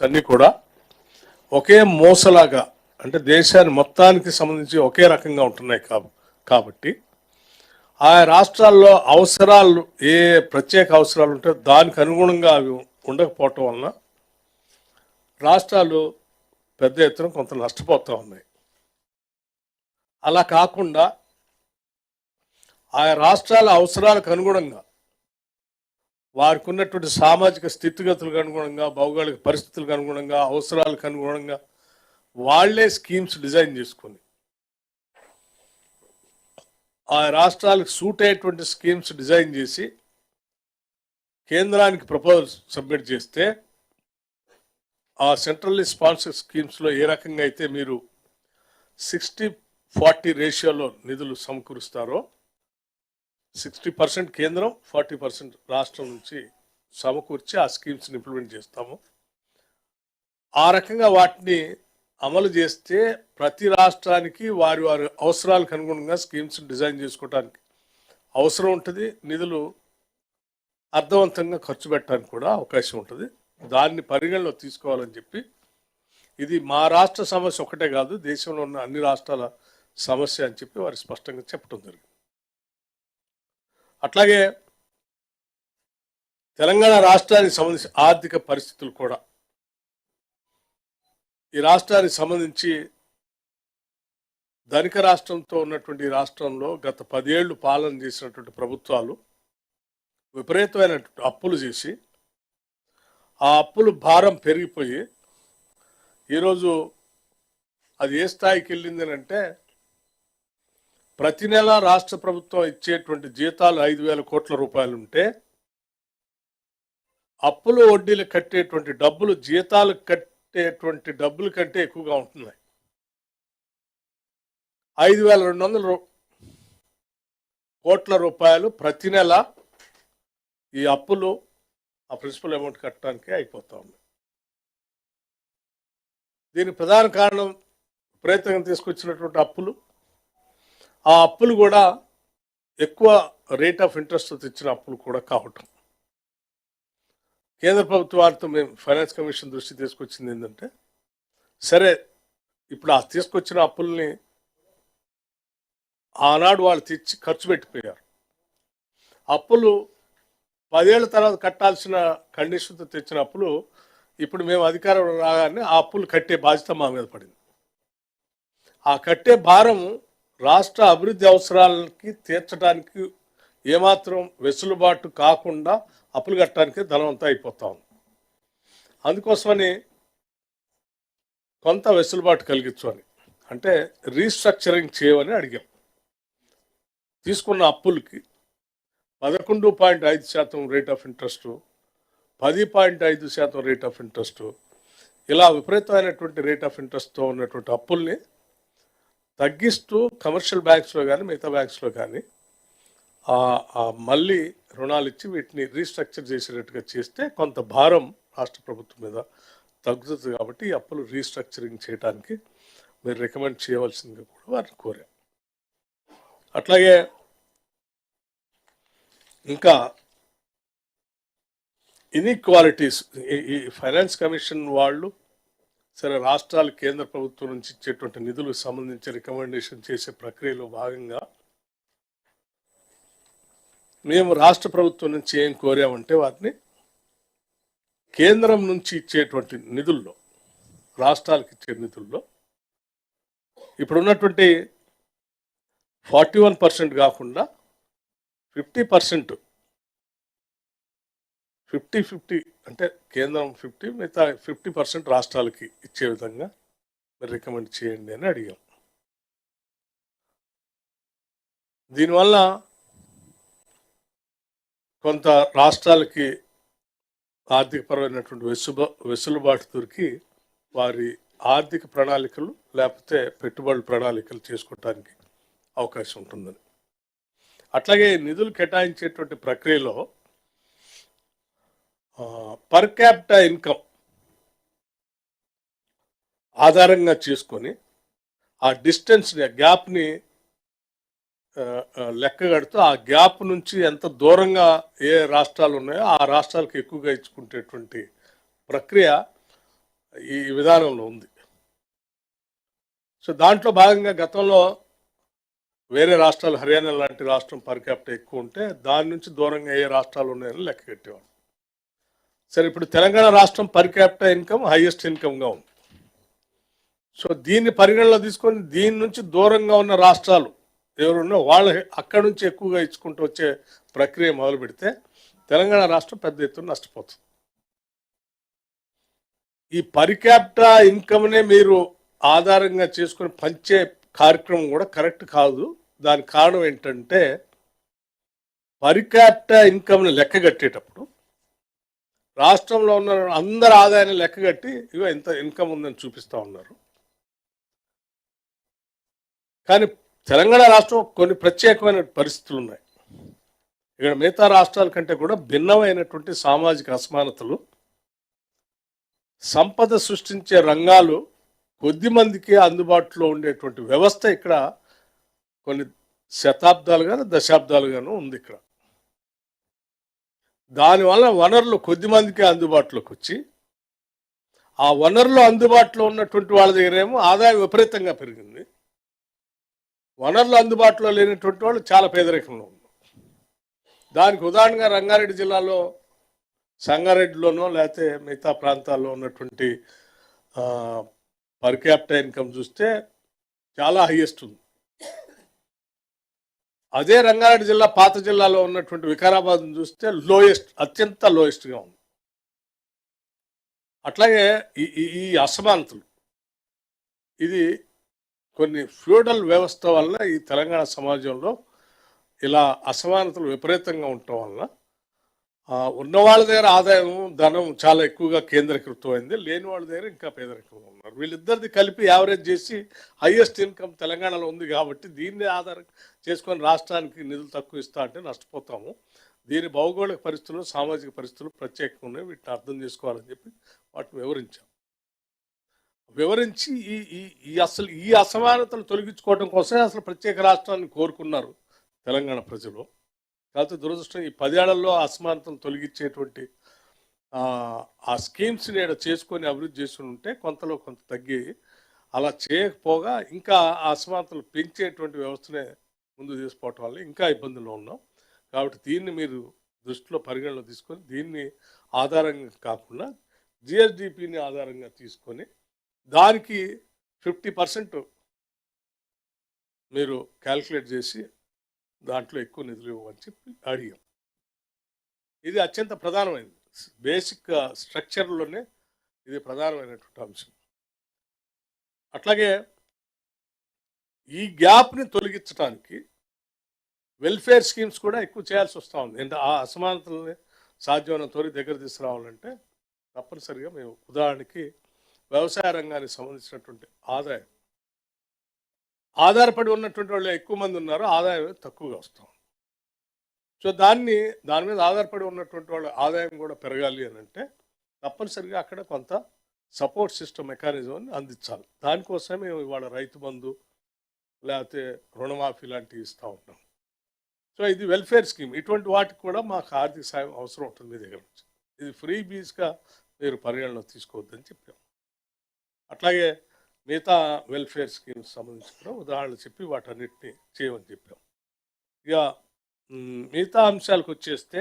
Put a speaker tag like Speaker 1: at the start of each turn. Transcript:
Speaker 1: అన్ని కూడా ఒకే మోసలాగా అంటే దేశాన్ని మొత్తానికి సంబంధించి ఒకే రకంగా ఉంటున్నాయి కాబట్టి ఆయా రాష్ట్రాల్లో అవసరాలు ఏ ప్రత్యేక అవసరాలు ఉంటే దానికి అనుగుణంగా అవి ఉండకపోవటం వలన రాష్ట్రాలు పెద్ద ఎత్తున కొంత నష్టపోతూ ఉన్నాయి. అలా కాకుండా ఆయా రాష్ట్రాల అవసరాలకు అనుగుణంగా వారికి ఉన్నటువంటి సామాజిక స్థితిగతులకు అనుగుణంగా భౌగోళిక పరిస్థితులకు అనుగుణంగా అవసరాలకు అనుగుణంగా వాళ్లే స్కీమ్స్ డిజైన్ చేసుకొని ఆ రాష్ట్రాలకు సూట్ అయ్యేటువంటి స్కీమ్స్ డిజైన్ చేసి కేంద్రానికి ప్రపోజల్ సబ్మిట్ చేస్తే ఆ సెంట్రల్లీ స్పాన్సర్ స్కీమ్స్లో ఏ రకంగా అయితే మీరు 60-40 రేషియోలో నిధులు సమకూరుస్తారో 60% కేంద్రం 40% రాష్ట్రం నుంచి సమకూర్చి ఆ స్కీమ్స్ని ఇంప్లిమెంట్ చేస్తాము. ఆ రకంగా వాటిని అమలు చేస్తే ప్రతి రాష్ట్రానికి వారి వారి అవసరాలకు అనుగుణంగా స్కీమ్స్ డిజైన్ చేసుకోవడానికి అవసరం ఉంటుంది. నిధులు అర్థవంతంగా ఖర్చు పెట్టడానికి కూడా అవకాశం ఉంటుంది. దాన్ని పరిగణలో తీసుకోవాలని చెప్పి ఇది మా రాష్ట్ర సమస్య ఒకటే కాదు, దేశంలో ఉన్న అన్ని రాష్ట్రాల సమస్య అని చెప్పి వారు స్పష్టంగా చెప్పడం జరిగింది. అట్లాగే తెలంగాణ రాష్ట్రానికి సంబంధించి ఆర్థిక పరిస్థితులు కూడా ఈ రాష్ట్రానికి సంబంధించి ధనిక రాష్ట్రంతో ఉన్నటువంటి రాష్ట్రంలో గత 10 ఏళ్లు పాలన చేసినటువంటి ప్రభుత్వాలు విపరీతమైనటువంటి అప్పులు చేసి ఆ అప్పులు భారం పెరిగిపోయి ఈరోజు అది ఏ స్థాయికి వెళ్ళిందని అంటే ప్రతి నెల రాష్ట్ర ప్రభుత్వం ఇచ్చేటువంటి జీతాలు 5,000 కోట్ల రూపాయలు ఉంటే అప్పులు వడ్డీలు కట్టేటువంటి డబ్బులు జీతాలు కట్టేటువంటి డబ్బుల కంటే ఎక్కువగా ఉంటున్నాయి. 5,200 కోట్ల రూపాయలు ప్రతి నెల ఈ అప్పులు ఆ ప్రిన్సిపల్ అమౌంట్ కట్టడానికి అయిపోతా ఉంది. దీనికి ప్రధాన కారణం విపరీతంగా తీసుకొచ్చినటువంటి అప్పులు. ఆ అప్పులు కూడా ఎక్కువ రేట్ ఆఫ్ ఇంట్రెస్ట్ తెచ్చిన అప్పులు కూడా కావటం. కేంద్ర ప్రభుత్వాలతో మేము ఫైనాన్స్ కమిషన్ దృష్టి తీసుకొచ్చింది ఏంటంటే సరే ఇప్పుడు ఆ తీసుకొచ్చిన అప్పుల్ని ఆనాడు వాళ్ళు తెచ్చి ఖర్చు పెట్టిపోయారు. అప్పులు 10 ఏళ్ల తర్వాత కట్టాల్సిన కండిషన్తో తెచ్చిన అప్పులు ఇప్పుడు మేము అధికారంలో రాగానే ఆ అప్పులు కట్టే బాధ్యత మా మీద పడింది. ఆ కట్టే భారం రాష్ట్ర అభివృద్ధి అవసరాలకి తీర్చడానికి ఏమాత్రం వెసులుబాటు కాకుండా అప్పులు కట్టడానికి ధనవంతా అయిపోతా ఉంది. అందుకోసమని కొంత వెసులుబాటు కలిగించమని అంటే రీస్ట్రక్చరింగ్ చేయమని అడిగాం. తీసుకున్న అప్పులకి 11.5% rate of interest, 10.5% rate of interest, ఇలా విపరీతమైనటువంటి రేట్ ఆఫ్ ఇంట్రెస్ట్తో ఉన్నటువంటి అప్పుల్ని తగ్గిస్తూ కమర్షియల్ బ్యాంక్స్లో కానీ మిగతా బ్యాంక్స్లో కానీ మళ్ళీ రుణాలు ఇచ్చి వీటిని రీస్ట్రక్చర్ చేసేటట్టుగా చేస్తే కొంత భారం రాష్ట్ర ప్రభుత్వం మీద తగ్గుతుంది. కాబట్టి ఈ అప్పులు రీస్ట్రక్చరింగ్ చేయడానికి మీరు రికమెండ్ చేయవలసిందిగా కూడా వారిని కోరాం. అట్లాగే ఇంకా ఇన్ఈక్వాలిటీస్ ఈ ఫైనాన్స్ కమిషన్ వాళ్ళు సరే రాష్ట్రాలు కేంద్ర ప్రభుత్వం నుంచి ఇచ్చేటువంటి నిధులకు సంబంధించి రికమెండేషన్ చేసే ప్రక్రియలో భాగంగా మేము రాష్ట్ర ప్రభుత్వం నుంచి ఏం కోరామంటే వాటిని కేంద్రం నుంచి ఇచ్చేటువంటి నిధుల్లో రాష్ట్రాలకు ఇచ్చే నిధుల్లో ఇప్పుడున్నటువంటి 41% కాకుండా 50%, 50-50 అంటే కేంద్రం 50 మిగతా 50% రాష్ట్రాలకి ఇచ్చే విధంగా మీరు రికమెండ్ చేయండి అని అడిగాం. దీనివల్ల కొంత రాష్ట్రాలకి ఆర్థికపరమైనటువంటి వెసులుబాటు దొరికి వారి ఆర్థిక ప్రణాళికలు లేకపోతే పెట్టుబడుల ప్రణాళికలు చేసుకోవడానికి అవకాశం ఉంటుందని. అట్లాగే నిధులు కేటాయించేటువంటి ప్రక్రియలో పర్ క్యాపిటా ఇన్కమ్ ఆధారంగా చేసుకొని ఆ డిస్టెన్స్ని గ్యాప్ని లెక్క కడుతూ ఆ గ్యాప్ నుంచి ఎంత దూరంగా ఏ రాష్ట్రాలు ఉన్నాయో ఆ రాష్ట్రాలకు ఎక్కువగా ఇచ్చుకునేటువంటి ప్రక్రియ ఈ విధానంలో ఉంది. సో దాంట్లో భాగంగా గతంలో వేరే రాష్ట్రాలు, హర్యానా లాంటి రాష్ట్రం పర్ క్యాపిటా ఎక్కువ ఉంటే దాని నుంచి దూరంగా ఏ రాష్ట్రాలు ఉన్నాయని లెక్క కట్టేవాడు. సరే, ఇప్పుడు తెలంగాణ రాష్ట్రం పర్ క్యాపిటా ఇన్కమ్ హైయెస్ట్ ఇన్కమ్గా ఉంది. సో దీన్ని పరిగణలో తీసుకొని దీని నుంచి దూరంగా ఉన్న రాష్ట్రాలు ఎవరున్నా వాళ్ళ అక్కడి నుంచి ఎక్కువగా ఇచ్చుకుంటూ వచ్చే ప్రక్రియ మొదలు పెడితే తెలంగాణ రాష్ట్రం పెద్ద ఎత్తున నష్టపోతుంది. ఈ పర్ క్యాపిటా ఇన్కమ్నే మీరు ఆధారంగా చేసుకొని పంచే కార్యక్రమం కూడా కరెక్ట్ కాదు. దానికి కారణం ఏంటంటే పర్ క్యాపిటా ఇన్కమ్ని లెక్క కట్టేటప్పుడు రాష్ట్రంలో ఉన్న అందరి ఆదాయాన్ని లెక్క కట్టి ఇగో ఇంత ఇన్కమ్ ఉందని చూపిస్తూ ఉన్నారు. కానీ తెలంగాణ రాష్ట్రం కొన్ని ప్రత్యేకమైన పరిస్థితులు ఉన్నాయి. ఇక్కడ మిగతా రాష్ట్రాల కంటే కూడా భిన్నమైనటువంటి సామాజిక అసమానతలు, సంపద సృష్టించే రంగాలు కొద్ది మందికి అందుబాటులో ఉండేటువంటి వ్యవస్థ ఇక్కడ కొన్ని శతాబ్దాలుగాను దశాబ్దాలుగాను ఉంది. ఇక్కడ దానివల్ల వనరులు కొద్ది మందికి అందుబాటులోకి వచ్చి ఆ వనరులు అందుబాటులో ఉన్నటువంటి వాళ్ళ దగ్గరేమో ఆదాయం విపరీతంగా పెరిగింది. వనరులు అందుబాటులో లేనటువంటి వాళ్ళు చాలా పేదరికంలో ఉన్నారు. దానికి ఉదాహరణగా రంగారెడ్డి జిల్లాలో సంగారెడ్డిలోనో లేకపోతే మిగతా ప్రాంతాల్లో ఉన్నటువంటి పర్ క్యాపిటా ఇన్కమ్ చూస్తే చాలా హైయెస్ట్ ఉంది. అదే రంగారెడ్డి జిల్లా పాత జిల్లాలో ఉన్నటువంటి వికారాబాద్ చూస్తే లోయెస్ట్, అత్యంత లోయెస్ట్గా ఉంది. అట్లాగే ఈ అసమానతలు, ఇది కొన్ని ఫ్యూడల్ వ్యవస్థ వల్ల ఈ తెలంగాణ సమాజంలో ఇలా అసమానతలు విపరీతంగా ఉండటం వల్ల ఉన్న వాళ్ళ దగ్గర ఆదాయం, ధనం చాలా ఎక్కువగా కేంద్రీకృతమైంది, లేని వాళ్ళ దగ్గర ఇంకా పేదరికంగా ఉన్నారు. వీళ్ళిద్దరిది కలిపి యావరేజ్ చేసి హైయెస్ట్ ఇన్కమ్ తెలంగాణలో ఉంది కాబట్టి దీన్ని ఆధారం చేసుకొని రాష్ట్రానికి నిధులు తక్కువ ఇస్తా అంటే నష్టపోతాము. దీని భౌగోళిక పరిస్థితులు, సామాజిక పరిస్థితులు ప్రత్యేకంగా ఉన్నాయి, వీటిని అర్థం చేసుకోవాలని చెప్పి వాటిని వివరించి అసలు ఈ అసమానతలు తొలగించుకోవడం కోసమే అసలు ప్రత్యేక రాష్ట్రాన్ని కోరుకున్నారు తెలంగాణ ప్రజలు. కాకపోతే దురదృష్టం ఈ 10 ఏళ్లలో అసమానతలు తొలగించేటువంటి ఆ స్కీమ్స్ నేడు చేసుకొని అభివృద్ధి చేసుకుని ఉంటే కొంతలో కొంత తగ్గి, అలా చేయకపోగా ఇంకా ఆ అసమానతలు పెంచేటువంటి వ్యవస్థనే ముందు తీసుకోవటం వల్ల ఇంకా ఇబ్బందుల్లో ఉన్నాం. కాబట్టి దీన్ని మీరు దృష్టిలో పరిగణలో తీసుకొని దీన్ని ఆధారంగా కాకుండా జిఎస్డిపిని ఆధారంగా తీసుకొని దానికి 50% మీరు క్యాల్కులేట్ చేసి దాంట్లో ఎక్కువ నిధులు ఇవ్వమని చెప్పి అడిగాం. ఇది అత్యంత ప్రధానమైనది, బేసిక్ స్ట్రక్చర్లోనే ఇది ప్రధానమైనటువంటి అంశం. అట్లాగే ఈ గ్యాప్ని తొలగించడానికి వెల్ఫేర్ స్కీమ్స్ కూడా ఎక్కువ చేయాల్సి వస్తూ ఉంది. అంటే ఆ అసమానతల్ని సాధ్యమైన తోరి దగ్గర తీసుకురావాలంటే తప్పనిసరిగా మేము ఉదాహరణకి వ్యవసాయ రంగానికి సంబంధించినటువంటి ఆధారపడి ఉన్నటువంటి వాళ్ళు ఎక్కువ మంది ఉన్నారు, ఆదాయం తక్కువగా వస్తాం. సో దాని మీద ఆధారపడి ఉన్నటువంటి వాళ్ళ ఆదాయం కూడా పెరగాలి అని అంటే తప్పనిసరిగా అక్కడ కొంత సపోర్ట్ సిస్టమ్ మెకానిజం అందించాలి. దానికోసమే మేము ఇవాళ రైతు బంధు లేకపోతే రుణమాఫీ లాంటివి ఇస్తూ ఉంటాం. సో ఇది వెల్ఫేర్ స్కీమ్. ఇటువంటి వాటికి కూడా మాకు ఆర్థిక సాయం అవసరం ఉంటుంది మీ దగ్గర నుంచి. ఇది ఫ్రీ బీజ్గా మీరు పరిగణలో తీసుకోవద్దని చెప్పాం. అట్లాగే మిగతా వెల్ఫేర్ స్కీమ్స్ సంబంధించి కూడా ఉదాహరణలు చెప్పి వాటన్నిటిని చేయమని చెప్పాం. ఇక మిగతా అంశాలకు వచ్చేస్తే